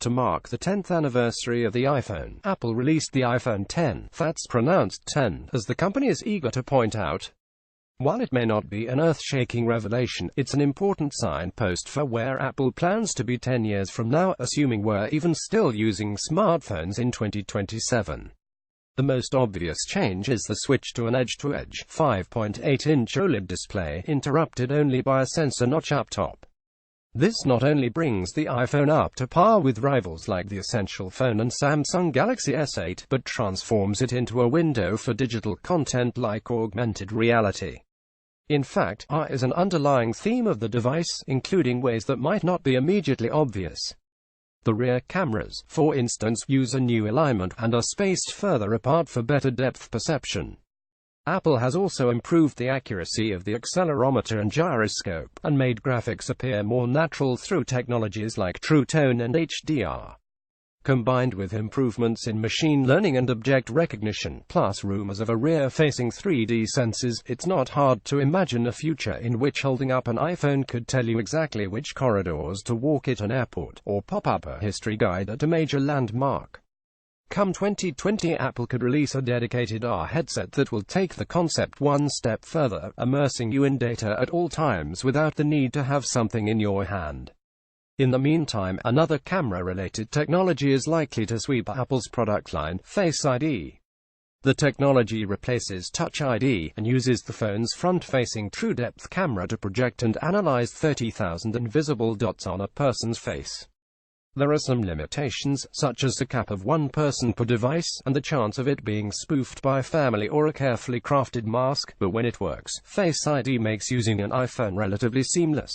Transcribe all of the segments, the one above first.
To mark the 10th anniversary of the iPhone, Apple released the iPhone X, that's pronounced 10, as the company is eager to point out. While it may not be an earth-shaking revelation, it's an important signpost for where Apple plans to be 10 years from now, assuming we're even still using smartphones in 2027. The most obvious change is the switch to an edge-to-edge 5.8-inch OLED display, interrupted only by a sensor notch up top. This not only brings the iPhone up to par with rivals like the Essential phone and Samsung Galaxy S8, but transforms it into a window for digital content like augmented reality. In fact, AR is an underlying theme of the device, including ways that might not be immediately obvious. The rear cameras, for instance, use a new alignment and are spaced further apart for better depth perception. Apple has also improved the accuracy of the accelerometer and gyroscope, and made graphics appear more natural through technologies like True Tone and HDR. Combined with improvements in machine learning and object recognition, plus rumors of a rear-facing 3D sensors, it's not hard to imagine a future in which holding up an iPhone could tell you exactly which corridors to walk at an airport, or pop up a history guide at a major landmark. Come 2020, Apple could release a dedicated AR headset that will take the concept one step further, immersing you in data at all times without the need to have something in your hand. In the meantime, another camera-related technology is likely to sweep Apple's product line, Face ID. The technology replaces Touch ID, and uses the phone's front-facing true-depth camera to project and analyze 30,000 invisible dots on a person's face. There are some limitations, such as the cap of one person per device, and the chance of it being spoofed by family or a carefully crafted mask, but when it works, Face ID makes using an iPhone relatively seamless.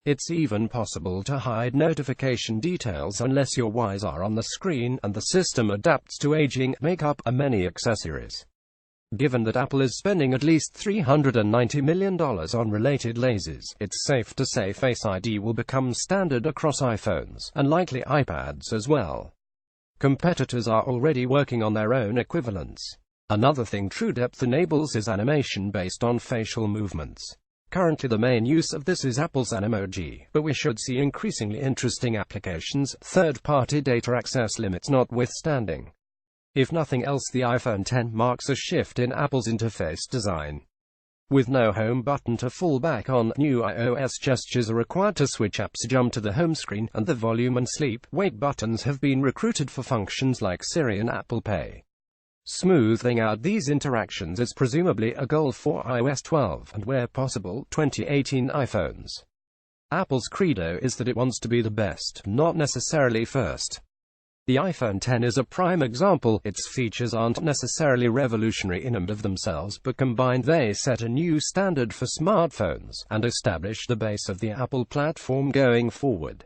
It's even possible to hide notification details unless your eyes are on the screen, and the system adapts to aging, makeup, and many accessories. Given that Apple is spending at least $390 million on related lasers, it's safe to say Face ID will become standard across iPhones, and likely iPads as well. Competitors are already working on their own equivalents. Another thing TrueDepth enables is animation based on facial movements. Currently the main use of this is Apple's Animoji, but we should see increasingly interesting applications, third-party data access limits notwithstanding. If nothing else, the iPhone X marks a shift in Apple's interface design. With no home button to fall back on, new iOS gestures are required to switch apps, jump to the home screen, and the volume and sleep-wake buttons have been recruited for functions like Siri and Apple Pay. Smoothing out these interactions is presumably a goal for iOS 12, and where possible, 2018 iPhones. Apple's credo is that it wants to be the best, not necessarily first. The iPhone X is a prime example. Its features aren't necessarily revolutionary in and of themselves, but combined they set a new standard for smartphones, and establish the base of the Apple platform going forward.